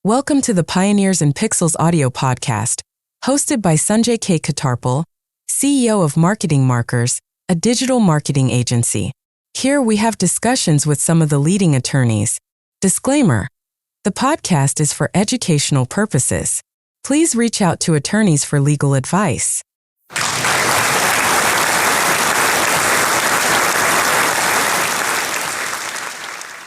Welcome to the Pioneers in Pixels audio podcast, hosted by Sanjay K Khetarpaal, CEO of Marketing Markers, a digital marketing agency. Here we have discussions with some of the leading attorneys. Disclaimer: the podcast is for educational purposes. Please reach out to attorneys for legal advice.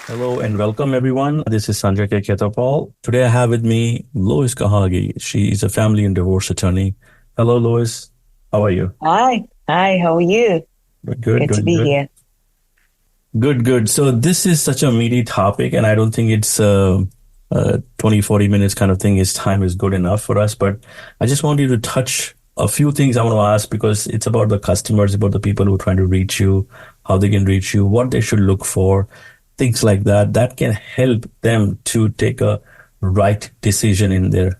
Hello and welcome everyone. This is Sanjay K Khetarpaal. Today I have with me Lois Kahagi. She is a family and divorce attorney. Hello, Lois. How are you? Hi. How are you? Good to be here. Good. So this is such a meaty topic, and I don't think it's 20-40 minutes kind of thing. Time is good enough for us. But I just want you to touch a few things I want to ask, because it's about the customers, about the people who are trying to reach you, how they can reach you, what they should look for. Things like that can help them to take a right decision in their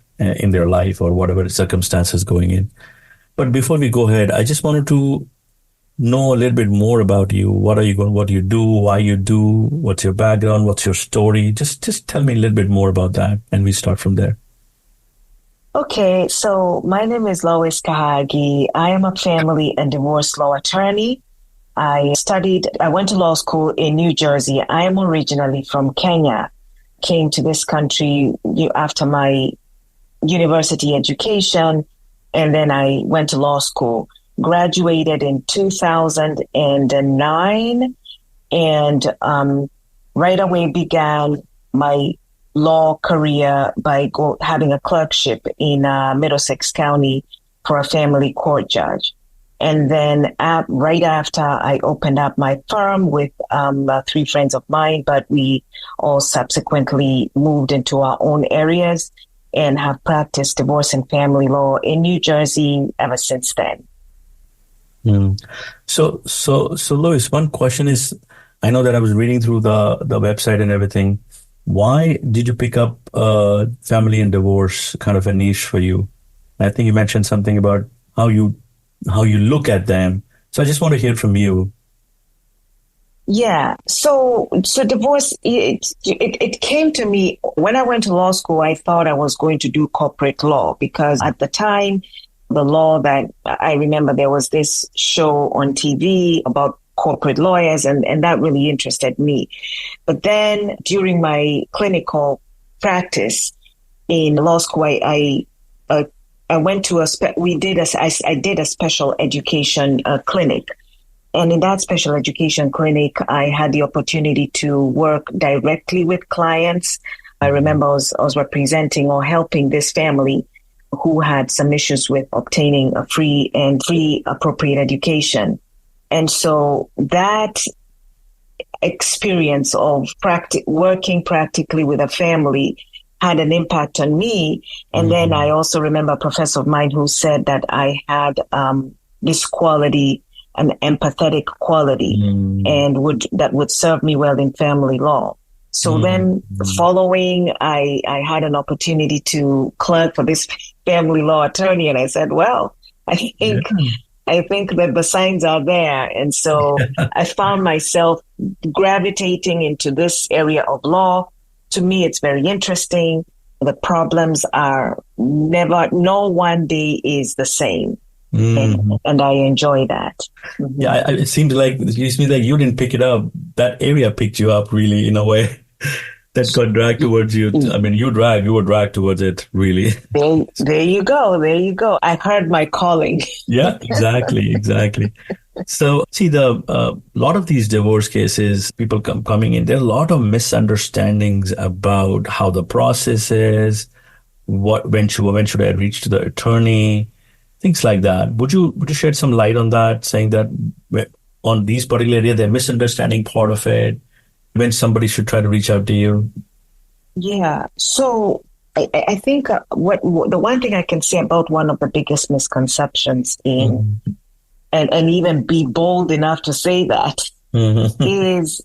life or whatever circumstances going in. But before we go ahead, I just wanted to know a little bit more about you. What do you do? Why you do? What's your background? What's your story? Just tell me a little bit more about that, and we start from there. Okay, so my name is Lois Kahagi. I am a family and divorce law attorney. I went to law school in New Jersey. I am originally from Kenya. Came to this country after my university education, and then I went to law school. Graduated in 2009, and right away began my law career by having a clerkship in Middlesex County for a family court judge. And then right after, I opened up my firm with three friends of mine, but we all subsequently moved into our own areas and have practiced divorce and family law in New Jersey ever since then. So Lois, one question is, I know that I was reading through the website and everything. Why did you pick up family and divorce kind of a niche for you? I think you mentioned something about how you look at them. So I just want to hear from you. Yeah. So divorce, it came to me when I went to law school. I thought I was going to do corporate law, because at the time, the law that I remember, there was this show on TV about corporate lawyers, and that really interested me. But then during my clinical practice in law school, I went to I did a special education clinic. And in that special education clinic, I had the opportunity to work directly with clients. I remember I was representing or helping this family who had some issues with obtaining a free appropriate education. And so that experience of working practically with a family had an impact on me. And then I also remember a professor of mine who said that I had this quality, an empathetic quality, and that would serve me well in family law. So then following, I had an opportunity to clerk for this family law attorney. And I said, well, I think that the signs are there. And so I found myself gravitating into this area of law. To me, it's very interesting. The problems are no one day is the same. And I enjoy that. Yeah, it seemed like you didn't pick it up. That area picked you up, really, in a way that got dragged towards you. I mean, you were dragged towards it, really. There you go. I heard my calling. Yeah, exactly. So, see, a lot of these divorce cases, people coming in, there are a lot of misunderstandings about how the process is, when should I reach to the attorney, things like that. Would you shed some light on that, saying that on these particular areas, they're misunderstanding part of it, when somebody should try to reach out to you? Yeah. So I think the one thing I can say about one of the biggest misconceptions and even be bold enough to say that is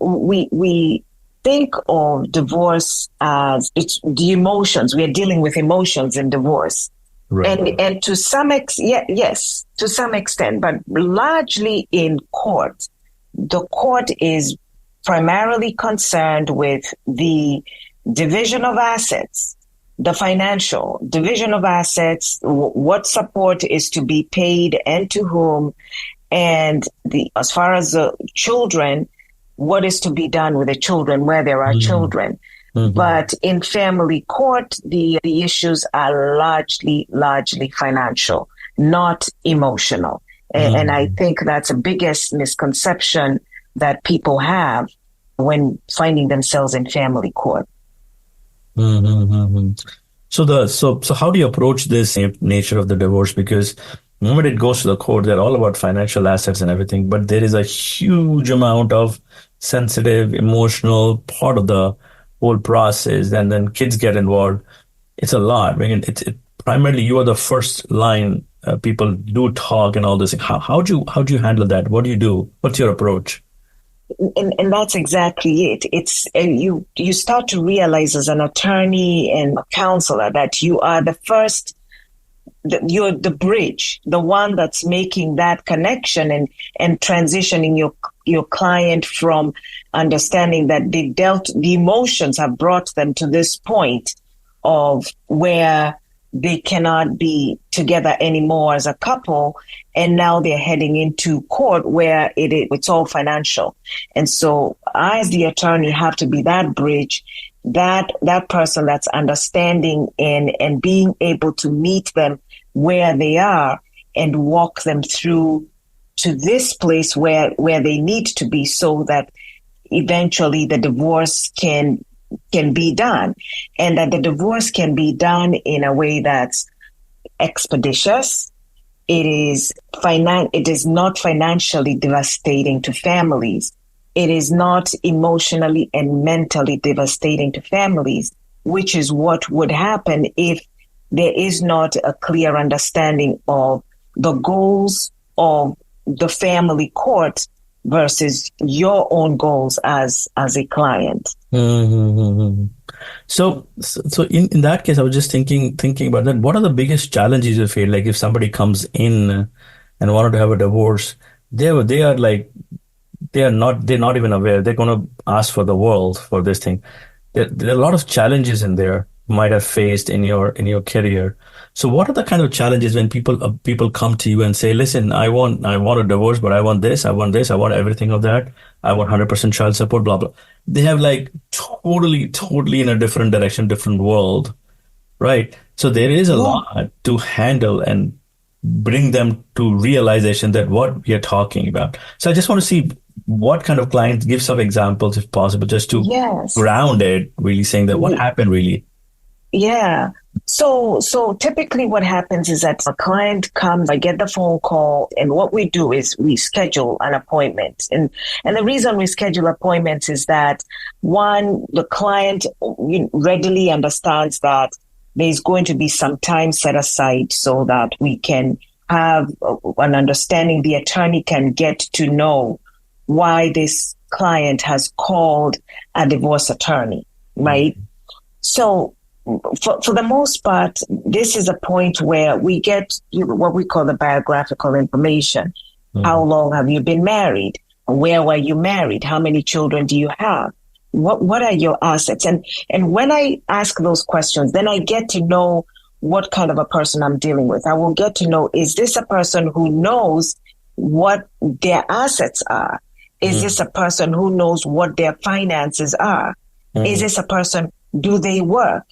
we think of divorce as it's the emotions. We are dealing with emotions in divorce. Right. And to some extent, yes, to some extent, but largely in court, the court is primarily concerned with the division of assets, the financial division of assets, what support is to be paid and to whom, and as far as the children, what is to be done with the children where there are children. But in family court, the issues are largely financial, not emotional. And I think that's the biggest misconception that people have when finding themselves in family court. So how do you approach this nature of the divorce? Because the moment it goes to the court, they're all about financial assets and everything, but there is a huge amount of sensitive, emotional part of the whole process, and then kids get involved. It's a lot. I mean, primarily you are the first line. People do talk and all this. How do you handle that? What do you do? What's your approach? And that's exactly it. It's you start to realize as an attorney and a counselor that you are the first, you're the bridge, the one that's making that connection and transitioning your client from understanding that the emotions have brought them to this point of where they cannot be together anymore as a couple. And now they're heading into court where it's all financial. And so I, as the attorney, have to be that bridge, that person that's understanding and being able to meet them where they are and walk them through to this place where they need to be, so that eventually the divorce can be done, and that the divorce can be done in a way that's expeditious. It is not financially devastating to families. It is not emotionally and mentally devastating to families, which is what would happen if there is not a clear understanding of the goals of the family court versus your own goals as a client. So in that case, I was just thinking about that. What are the biggest challenges you feel like if somebody comes in and wanted to have a divorce? They're not even aware. They're going to ask for the world for this thing. There are a lot of challenges in there you might have faced in your career. So what are the kind of challenges when people come to you and say, listen, I want a divorce, but I want this, I want everything of that. I want 100% child support, blah, blah. They have like totally in a different direction, different world, right? So there is a lot to handle and bring them to realization that what we are talking about. So I just want to see what kind of clients, give some examples if possible, just to ground it, really saying that what happened really. Yeah. So typically what happens is that a client comes, I get the phone call, and what we do is we schedule an appointment. And the reason we schedule appointments is that, one, the client readily understands that there's going to be some time set aside so that we can have an understanding. The attorney can get to know why this client has called a divorce attorney, right? So for the most part, this is a point where we get what we call the biographical information. How long have you been married? Where were you married? How many children do you have? What are your assets? And when I ask those questions, then I get to know what kind of a person I'm dealing with. I will get to know, is this a person who knows what their assets are? Is this a person who knows what their finances are? Is this a person, do they work?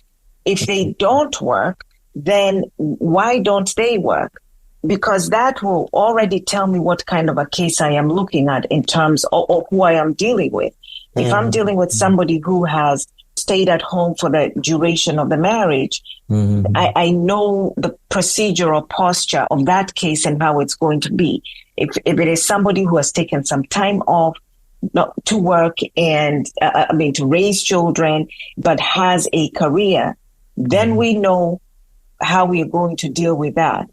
If they don't work, then why don't they work? Because that will already tell me what kind of a case I am looking at in terms of who I am dealing with. If I'm dealing with somebody who has stayed at home for the duration of the marriage, I know the procedure or posture of that case and how it's going to be. If it is somebody who has taken some time off to work and, to raise children, but has a career, then we know how we are going to deal with that.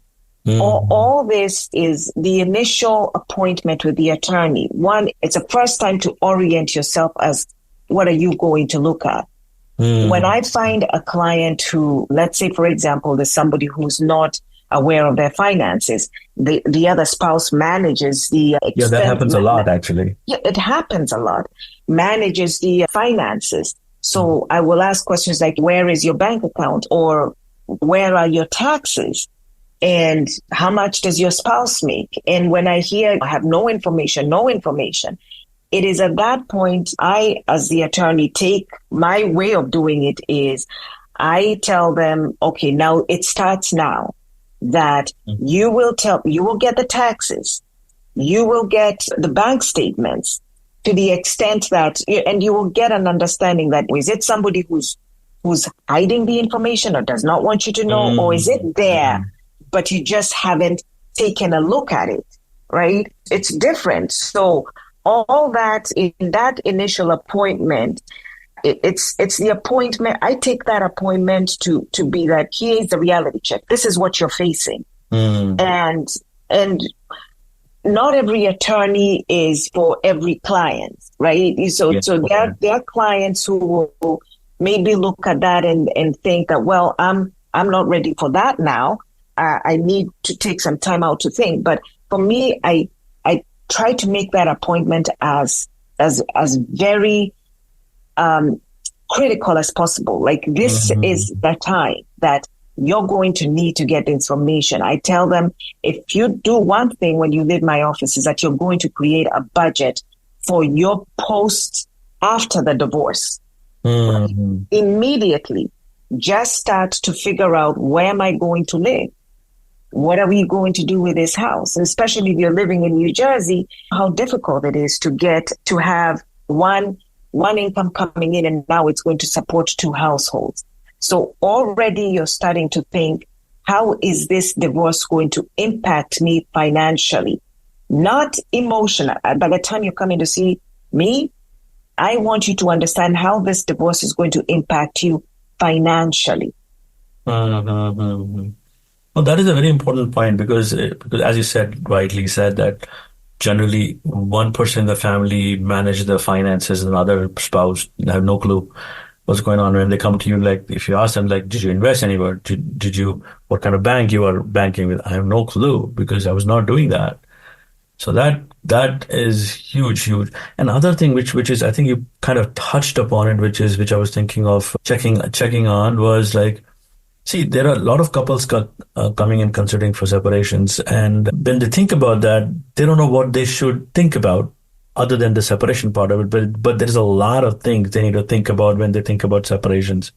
All this is the initial appointment with the attorney. One, it's a first time to orient yourself as what are you going to look at. When I find a client who, let's say, for example, there's somebody who's not aware of their finances, the other spouse manages the expense. Yeah, that happens a lot, actually. Yeah, it happens a lot. Manages the finances. So I will ask questions like, where is your bank account? Or where are your taxes? And how much does your spouse make? And when I hear I have no information, it is at that point, I, as the attorney, take my way of doing it is I tell them, okay, now it starts now that you will get the taxes, you will get the bank statements to the extent that, and you will get an understanding that is it somebody who's hiding the information or does not want you to know, or is it there, but you just haven't taken a look at it, right? It's different. So all that in that initial appointment, it's the appointment. I take that appointment to be that here is the reality check. This is what you're facing. And not every attorney is for every client, right? So there are clients who will maybe look at that and think that, well, I'm not ready for that now. I need to take some time out to think. But for me, I try to make that appointment as very critical as possible. Like this is the time that you're going to need to get information. I tell them, if you do one thing when you leave my office is that you're going to create a budget for your post after the divorce. Immediately, just start to figure out, where am I going to live? What are we going to do with this house? And especially if you're living in New Jersey, how difficult it is to have one income coming in, and now it's going to support two households. So already you're starting to think, how is this divorce going to impact me financially? Not emotional. By the time you're coming to see me, I want you to understand how this divorce is going to impact you financially. Well, that is a very important point because as you rightly said, that generally one person in the family manages the finances and the other spouse have no clue what's going on. When they come to you, like if you ask them, like, did you invest anywhere? Did you, what kind of bank you are banking with? I have no clue because I was not doing that. So that is huge. And other thing which is, I think you kind of touched upon it, which I was thinking of checking on was like, see, there are a lot of couples coming in considering for separations. And when they think about that, they don't know what they should think about other than the separation part of it. But there's a lot of things they need to think about when they think about separations.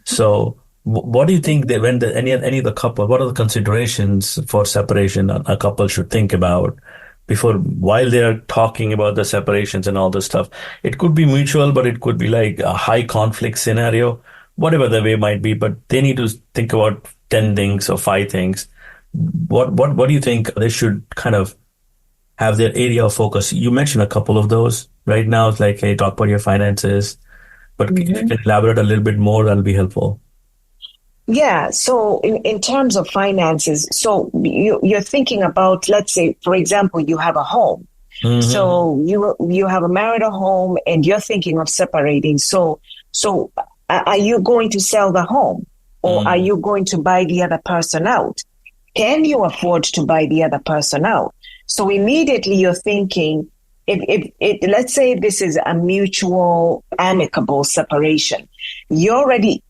So what do you think that when any of the couple, what are the considerations for separation a couple should think about while they're talking about the separations and all this stuff? It could be mutual, but it could be like a high conflict scenario, whatever the way might be, but they need to think about 10 things or 5 things. What do you think they should kind of have their area of focus? You mentioned a couple of those right now. It's like, hey, talk about your finances, but if you can elaborate a little bit more, that'll be helpful. Yeah. So in terms of finances, so you're thinking about, let's say, for example, you have a home. So you have a marital home and you're thinking of separating. So are you going to sell the home, or are you going to buy the other person out? Can you afford to buy the other person out? So immediately you're thinking, if let's say this is a mutual amicable separation, you're already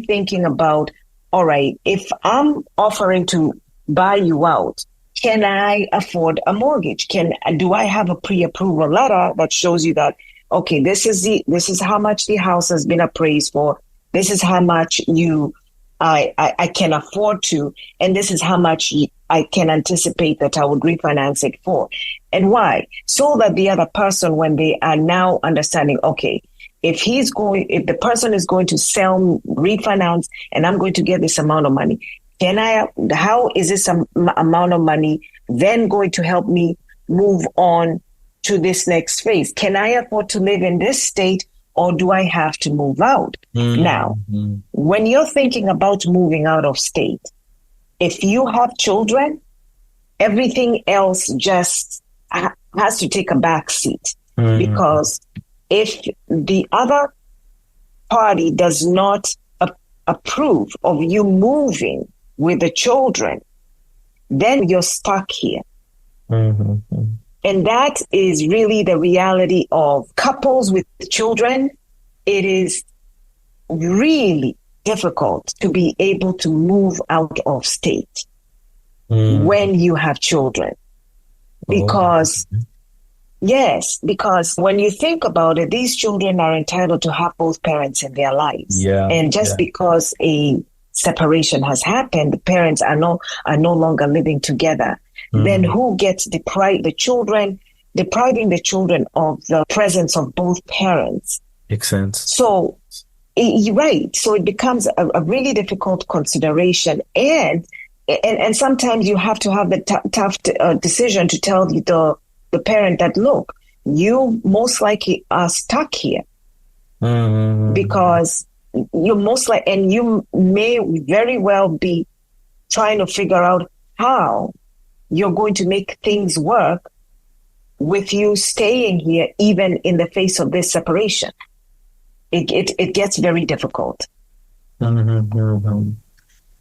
thinking about, all right, if I'm offering to buy you out, can I afford a mortgage? Do I have a pre-approval letter that shows you that, okay, this is how much the house has been appraised for. This is how much I can afford to, and this is how much I can anticipate that I would refinance it for. And why? So that the other person, when they are now understanding, okay, if the person is going to refinance, and I'm going to get this amount of money, how is this amount of money then going to help me move on to this next phase? Can I afford to live in this state, or do I have to move out? Now, when you're thinking about moving out of state, if you have children, everything else just has to take a back seat. Because if the other party does not approve of you moving with the children, then you're stuck here. And that is really the reality of couples with children. it is really difficult to be able to move out of state when you have children. Because, yes, because when you think about it, these children are entitled to have both parents in their lives. Yeah. And just because a separation has happened, the parents are no longer living together. Then who gets depriving the children of the presence of both parents? Makes sense. So, right. So it becomes a really difficult consideration. And sometimes you have to have the tough decision to tell the parent that, look, you most likely are stuck here because you're most likely, and you may very well be trying to figure out how you're going to make things work with you staying here, even in the face of this separation. It gets very difficult.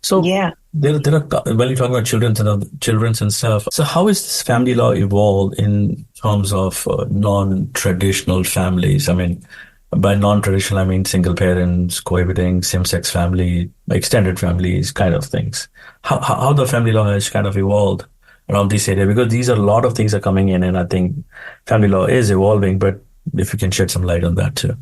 So yeah, there are when you talk about children's and stuff. So how is this family law evolved in terms of non-traditional families? I mean, by non-traditional, I mean single parents, cohabiting, same-sex family, extended families, kind of things. How the family law has kind of evolved around this area, because these are a lot of things are coming in, and I think family law is evolving. But if you can shed some light on that too.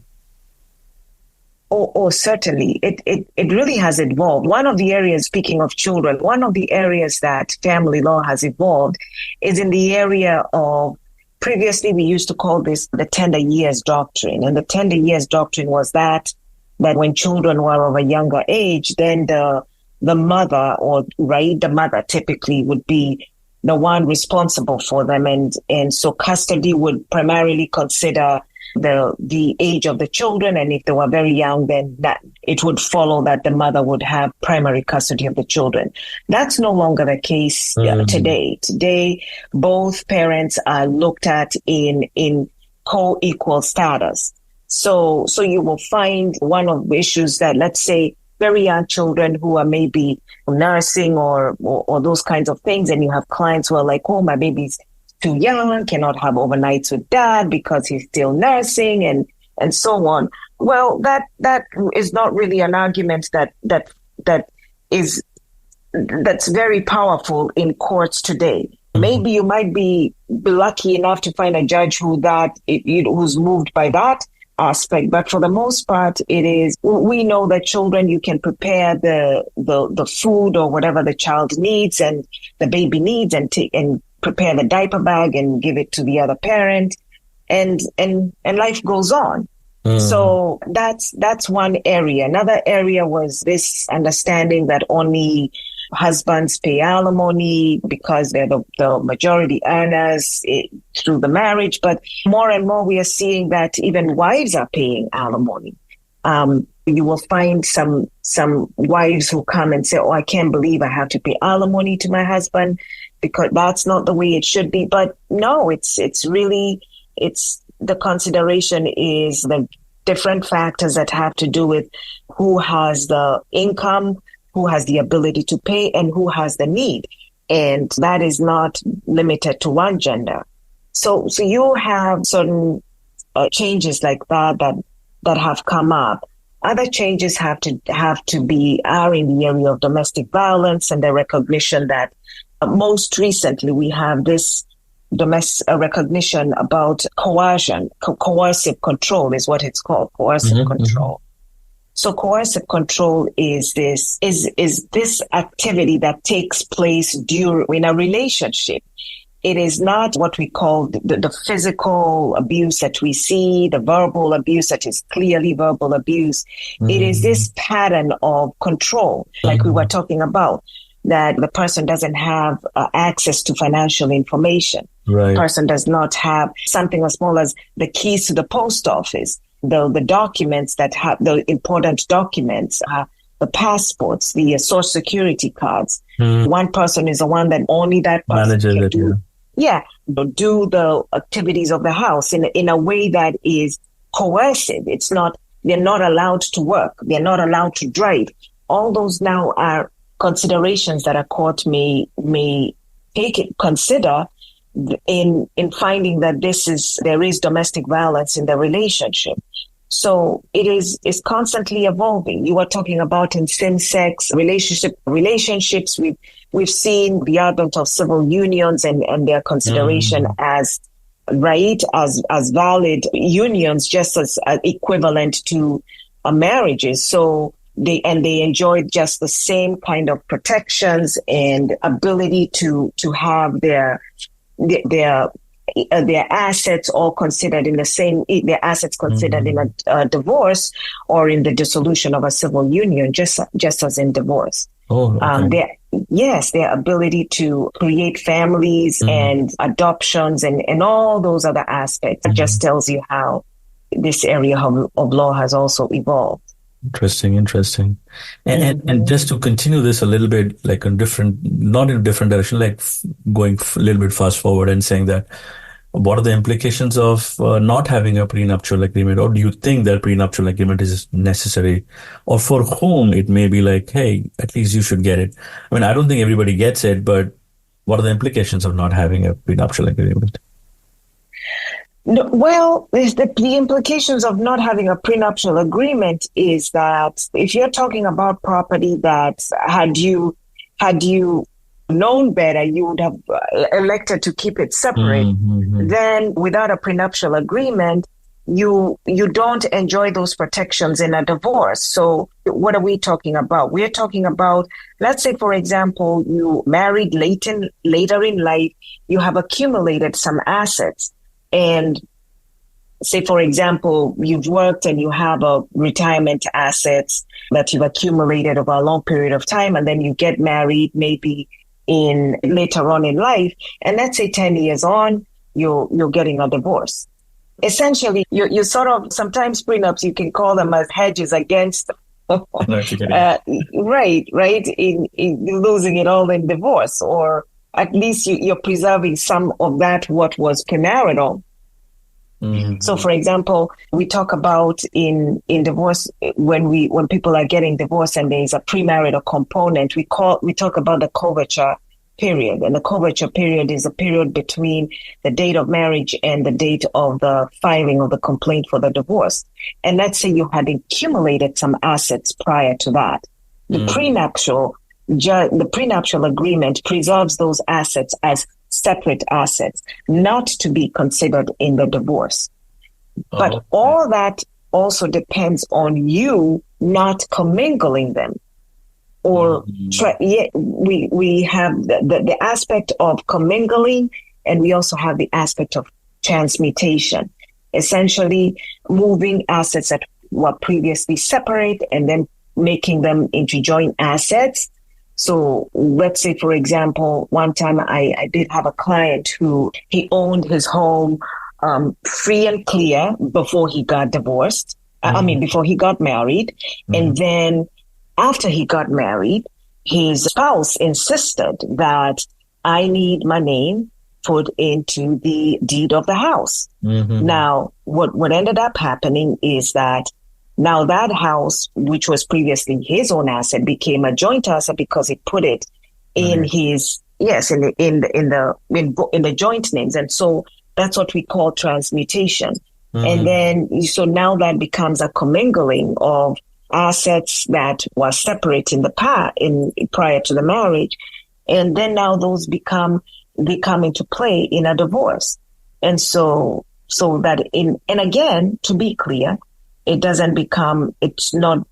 Oh, certainly. It really has evolved. One of the areas, speaking of children, one of the areas that family law has evolved is in the area of, previously we used to call this the tender years doctrine. And the tender years doctrine was that when children were of a younger age, then the mother the mother typically would be the one responsible for them. And so custody would primarily consider the age of the children, and if they were very young, then that it would follow that the mother would have primary custody of the children. That's no longer the case today. Today, both parents are looked at in co-equal status. So you will find one of the issues that, let's say, very young children who are maybe nursing or those kinds of things, and you have clients who are like, oh, my baby's too young, cannot have overnights with dad because he's still nursing, and so on. Well, that is not really an argument that's very powerful in courts today. Maybe you might be lucky enough to find a judge who's moved by that aspect, but for the most part, we know that children, you can prepare the food or whatever the child needs and the baby needs, and prepare the diaper bag and give it to the other parent, and life goes on. So that's one area. Another area was this understanding that only husbands pay alimony because they're the majority earners through the marriage. But more and more we are seeing that even wives are paying alimony. You will find some wives who come and say, oh, I can't believe I have to pay alimony to my husband, because that's not the way it should be. But no, it's the consideration is the different factors that have to do with who has the income, who has the ability to pay, and who has the need. And that is not limited to one gender. So you have certain changes like that have come up. Other changes are in the area of domestic violence and the recognition that most recently we have this recognition about coercion. Coercive control is what it's called, coercive control. So coercive control is this activity that takes place in a relationship. It is not what we call the physical abuse that we see, the verbal abuse that is clearly verbal abuse. It is this pattern of control, like we were talking about, that the person doesn't have access to financial information. Right. The person does not have something as small as the keys to the post office, the documents that have the important documents, the passports, the social security cards. One person is the one that only that person manages can it, do. Yeah, do the activities of the house in a way that is coercive. They're not allowed to work. They're not allowed to drive. All those now are considerations that a court may consider in finding that there is domestic violence in the relationship. So it's constantly evolving. You were talking about in same-sex relationships. We've seen the advent of civil unions and their consideration as right as valid unions, just as equivalent to marriages. So they enjoy just the same kind of protections and ability to have their assets all considered in the same, their assets considered in a divorce or in the dissolution of a civil union, just as in divorce. Oh, okay. Their ability to create families and adoptions and all those other aspects. It just tells you how this area of law has also evolved. Interesting. And just to continue this a little bit, like not in a different direction, like going a little bit fast forward and saying that, what are the implications of not having a prenuptial agreement? Or do you think that prenuptial agreement is necessary? Or for whom it may be like, hey, at least you should get it. I mean, I don't think everybody gets it, but what are the implications of not having a prenuptial agreement? No, well, the implications of not having a prenuptial agreement is that if you're talking about property that had you known better, you would have elected to keep it separate. Then without a prenuptial agreement, you don't enjoy those protections in a divorce. So what are we talking about? We're talking about, let's say, for example, you married later in life, you have accumulated some assets. And say, for example, you've worked and you have a retirement assets that you've accumulated over a long period of time, and then you get married maybe later on in life, and let's say 10 years on, you're getting a divorce. Essentially, you sort of, sometimes prenups, you can call them as hedges against right, in losing it all in divorce, or at least you're preserving some of that what was premarital. So, for example, we talk about in divorce, when people are getting divorced and there is a premarital component, we talk about the coverture period. And the coverture period is a period between the date of marriage and the date of the filing of the complaint for the divorce. And let's say you had accumulated some assets prior to that. The prenuptial agreement preserves those assets as separate assets, not to be considered in the divorce. But all that also depends on you not commingling them. Or we have the aspect of commingling, and we also have the aspect of transmutation, essentially moving assets that were previously separate and then making them into joint assets. So let's say, for example, one time I did have a client who he owned his home free and clear before he got divorced. Before he got married. And then after he got married, his spouse insisted that I need my name put into the deed of the house. Now, what ended up happening is that now that house, which was previously his own asset, became a joint asset because he put it in his in the joint names, and so that's what we call transmutation. And then so now that becomes a commingling of assets that were separate in the past, prior to the marriage, and then now those they come into play in a divorce, and so that and again, to be clear, it's not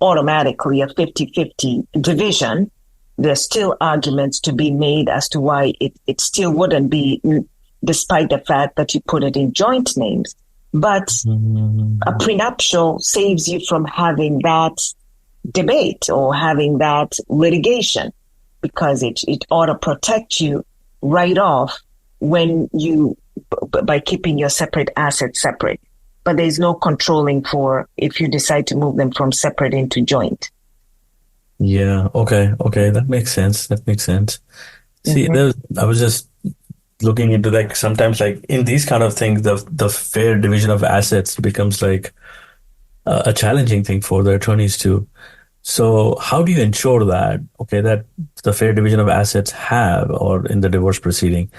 automatically a 50-50 division. There's still arguments to be made as to why it still wouldn't be, despite the fact that you put it in joint names. But a prenuptial saves you from having that debate or having that litigation, because it ought to protect you right off by keeping your separate assets separate. But there's no controlling for if you decide to move them from separate into joint. Yeah. Okay. That makes sense. See, I was just looking into, like, sometimes, like, in these kind of things, the fair division of assets becomes like a challenging thing for the attorneys too. So how do you ensure that the fair division of assets or in the divorce proceeding?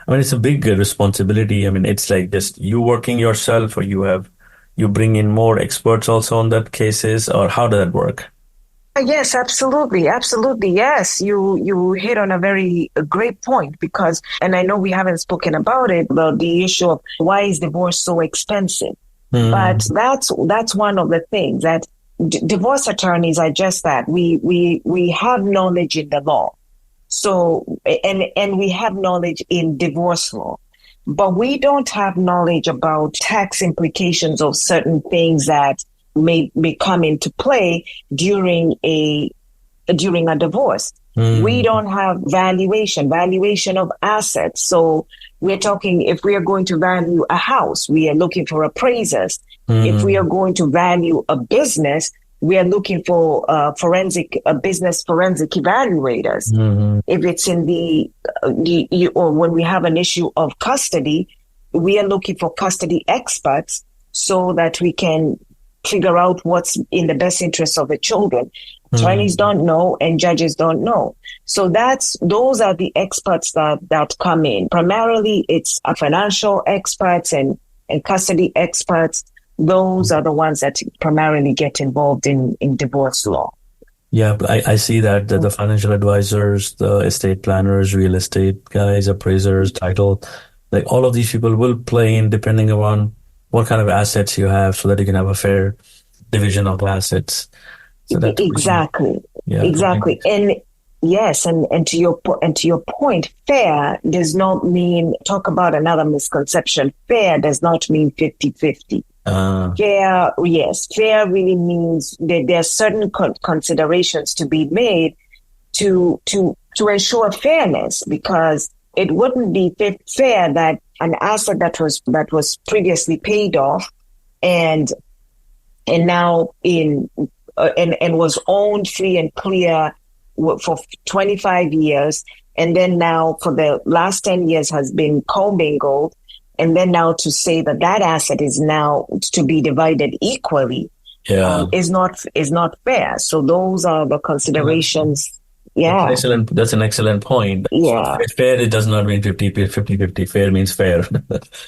I mean, it's a big responsibility. I mean, it's like just you working yourself, or you have you bring in more experts also on that cases, or how does that work? Yes, absolutely. Absolutely. Yes. You hit on a very great point because, and I know we haven't spoken about it, about the issue of why is divorce so expensive? But that's one of the things that divorce attorneys are just that. We have knowledge in the law. So, and we have knowledge in divorce law, but we don't have knowledge about tax implications of certain things that may come into play during a divorce. We don't have valuation of assets. So we're talking, if we are going to value a house, we are looking for appraisers. If we are going to value a business, we are looking for business forensic evaluators. If it's in or when we have an issue of custody, we are looking for custody experts so that we can figure out what's in the best interest of the children. Attorneys don't know and judges don't know. So those are the experts that come in. Primarily, it's financial experts and custody experts. Those are the ones that primarily get involved in divorce law. Yeah, but I see that the financial advisors, the estate planners, real estate guys, appraisers, title, like all of these people will play in depending on what kind of assets you have so that you can have a fair division of assets. So that's Exactly. Yeah. Exactly. And yes, and to your point, fair does not mean, talk about another misconception. Fair does not mean 50-50. Fair, yes, fair really means that there are certain considerations to be made to ensure fairness, because it wouldn't be fair that an asset that was previously paid off and now and was owned free and clear for 25 years, and then now for the last 10 years has been commingled, and then now to say that asset is now to be divided equally, is not fair. So those are the considerations. Yeah. That's an excellent point. Yeah. So fair, it does not mean 50-50. Fair means fair.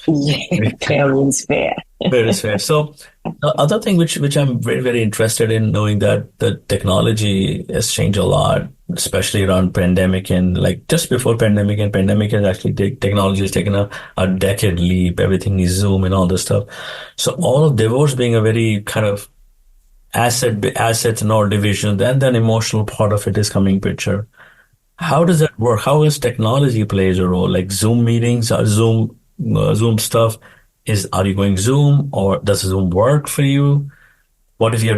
Yeah, fair means fair. Fair is fair. So the other thing which I'm very, very interested in, knowing that the technology has changed a lot, especially around pandemic and like just before pandemic, and pandemic has actually technology has taken a decade leap. Everything is Zoom and all this stuff. So all of divorce being a very kind of assets and all division, and then emotional part of it is coming picture. How does that work? How is technology plays a role? Like Zoom meetings or Zoom stuff. Are you going Zoom, or does Zoom work for you? What if you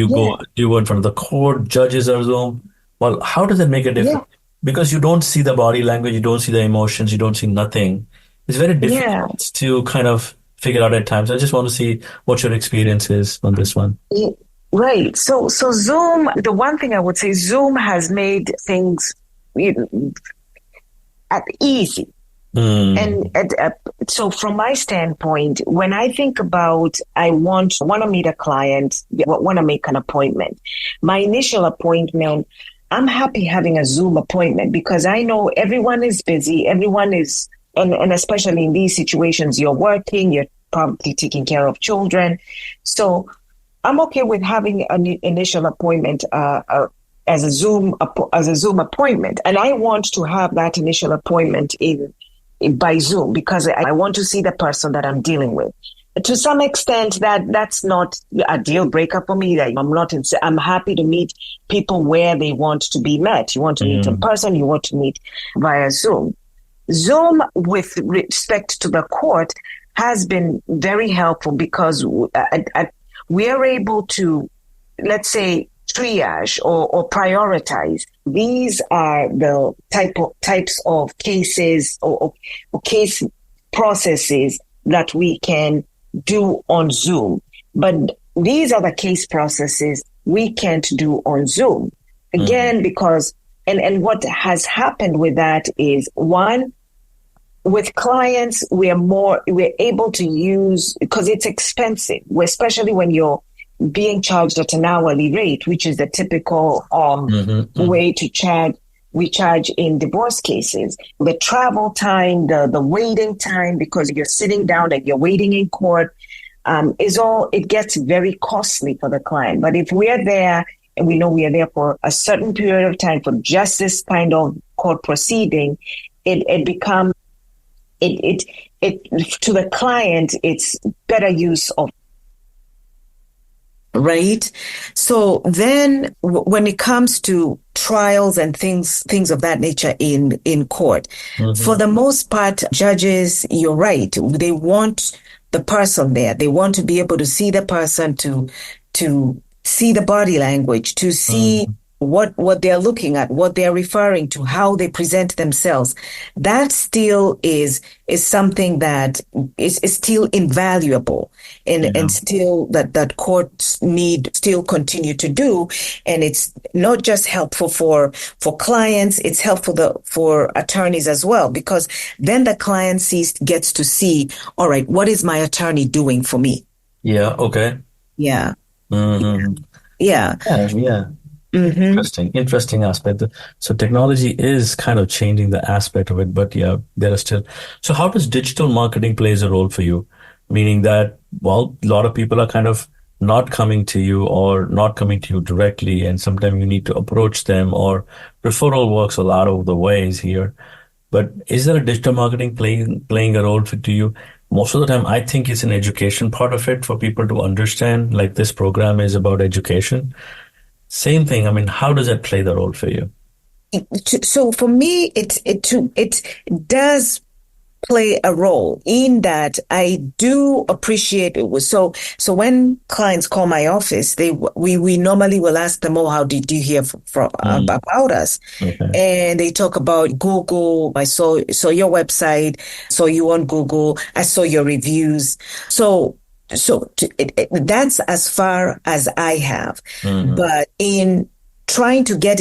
go in front of the court, judges are Zoom? Well, how does that make a difference? Yeah. Because you don't see the body language, you don't see the emotions, you don't see nothing. It's very difficult to kind of figure out at times. I just want to see what your experience is on this one. Right. So Zoom, the one thing I would say, Zoom has made things easy. And so from my standpoint, when I think about I want to meet a client, want to make an appointment, my initial appointment, I'm happy having a Zoom appointment because I know everyone is busy. Everyone is, and especially in these situations, you're working, you're probably taking care of children. So I'm okay with having an initial appointment as a Zoom appointment. And I want to have that initial appointment by Zoom because I want to see the person that I'm dealing with. To some extent, that's not a deal breaker for me. I'm happy to meet people where they want to be met. You want to meet in person, you want to meet via Zoom. Zoom, with respect to the court, has been very helpful because we are able to, let's say, triage or prioritize. These are the types of cases or case processes that we can do on Zoom. But these are the case processes we can't do on Zoom. Again, because, and what has happened with that is, one, with clients, we're able to use, because it's expensive, especially when you're being charged at an hourly rate, which is the typical way to charge. We charge in divorce cases. The travel time, the waiting time, because you're sitting down and you're waiting in court. it gets very costly for the client. But if we are there and we know we are there for a certain period of time for just this kind of court proceeding, it becomes it to the client, it's better use of. Right. So then when it comes to trials and things of that nature in court, for the most part, judges, you're right. They want the person there. They want to be able to see the person, to see the body language, to see what they're looking at, what they're referring to, how they present themselves. That still is something that is still invaluable and still that courts need still continue to do. And it's not just helpful for clients, it's helpful for attorneys as well, because then the client gets to see, all right, what is my attorney doing for me? Yeah. Okay. Yeah. Mm-hmm. Yeah. Yeah. Interesting aspect. So technology is kind of changing the aspect of it, but yeah, there are still. So how does digital marketing plays a role for you? Meaning that, well, a lot of people are kind of not coming to you or not coming to you directly, and sometimes you need to approach them, or referral works a lot of the ways here. But is there a digital marketing playing a role to you? Most of the time, I think it's an education part of it for people to understand, like this program is about education. Same thing. I mean, how does that play the role for you? So for me, it does play a role in that I do appreciate it. So when clients call my office, we normally will ask them, oh, how did you hear about us? Okay. And they talk about Google. I saw your website, saw you on Google. I saw your reviews. So that's as far as I have. But in trying to get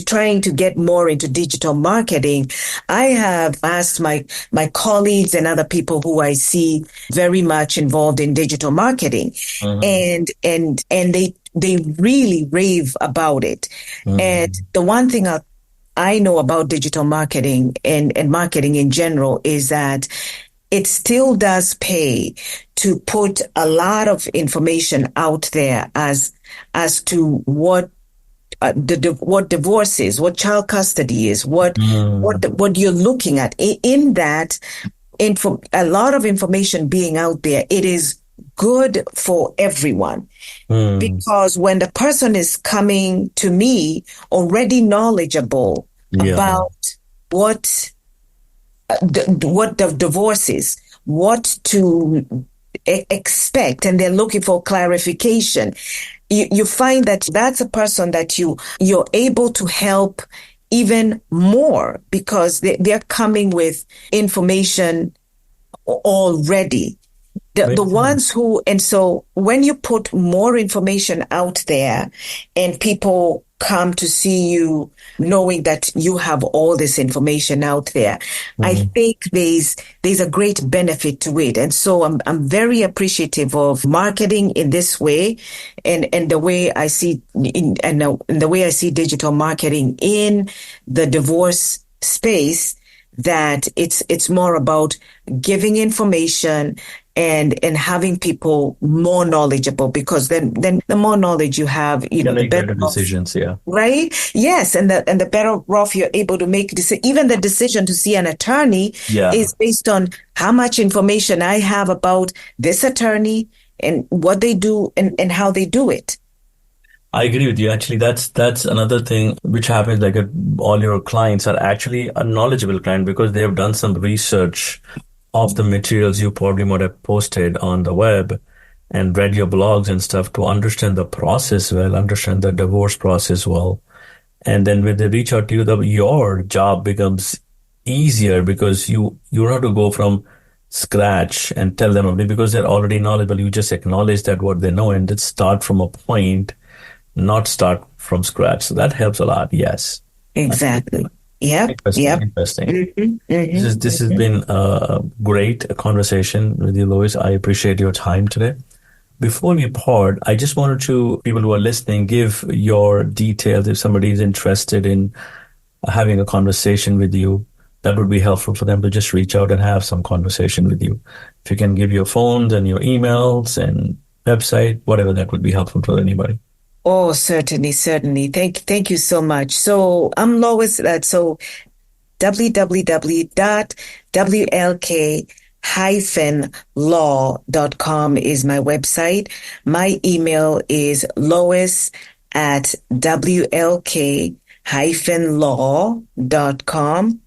trying to get more into digital marketing, I have asked my colleagues and other people who I see very much involved in digital marketing, and they really rave about it. And the one thing I know about digital marketing and marketing in general is that it still does pay to put a lot of information out there as to what what divorce is, what child custody is, what you're looking at. In that, a lot of information being out there, it is good for everyone. Because when the person is coming to me already knowledgeable about what the divorce is, what to expect, and they're looking for clarification, you find that that's a person that you're able to help even more, because they're coming with information already. The ones who, and so when you put more information out there and people come to see you knowing that you have all this information out there, I think there's a great benefit to it. And so I'm very appreciative of marketing in this way, and the way I see and the way I see digital marketing in the divorce space, that it's more about giving information and having people more knowledgeable, because then the more knowledge you have, the better decisions. Yeah. Right. Yes. And the better off you're able to make even the decision to see an attorney is based on how much information I have about this attorney and what they do and how they do it. I agree with you. Actually, that's another thing which happens. Like all your clients are actually a knowledgeable client because they have done some research of the materials you probably might have posted on the web and read your blogs and stuff to understand the process well, understand the divorce process well. And then when they reach out to you, your job becomes easier because you don't have to go from scratch and tell them because they're already knowledgeable. You just acknowledge that what they know and then start from a point, not start from scratch. So that helps a lot. Yes. Exactly. Yep. Interesting. This has been a great conversation with you, Lois. I appreciate your time today. Before we part, I just wanted to, people who are listening, give your details if somebody is interested in having a conversation with you, that would be helpful for them to just reach out and have some conversation with you. If you can give your phones and your emails and website, whatever, that would be helpful for anybody. Oh, certainly, certainly. Thank you so much. So I'm Lois. So www.wlk-law.com is my website. My email is lois@wlk-law.com.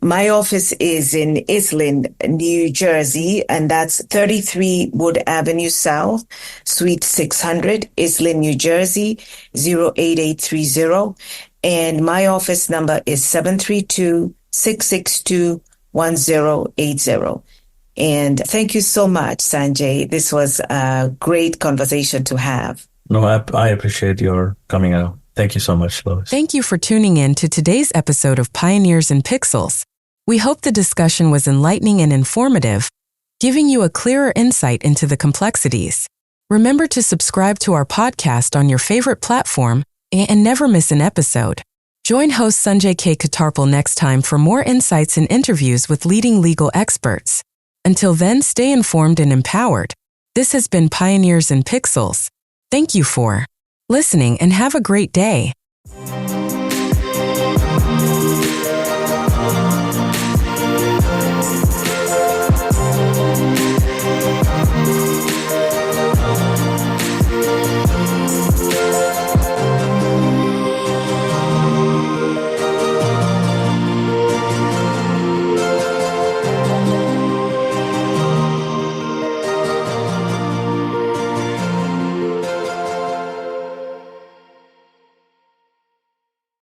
My office is in Islin, New Jersey, and that's 33 Wood Avenue South, Suite 600, Islin, New Jersey, 08830. And my office number is 732-662-1080. And thank you so much, Sanjay. This was a great conversation to have. No, I appreciate your coming out. Thank you so much, Lois. Thank you for tuning in to today's episode of Pioneers in Pixels. We hope the discussion was enlightening and informative, giving you a clearer insight into the complexities. Remember to subscribe to our podcast on your favorite platform and never miss an episode. Join host Sanjay K Khetarpaal next time for more insights and interviews with leading legal experts. Until then, stay informed and empowered. This has been Pioneers in Pixels. Thank you for listening and have a great day.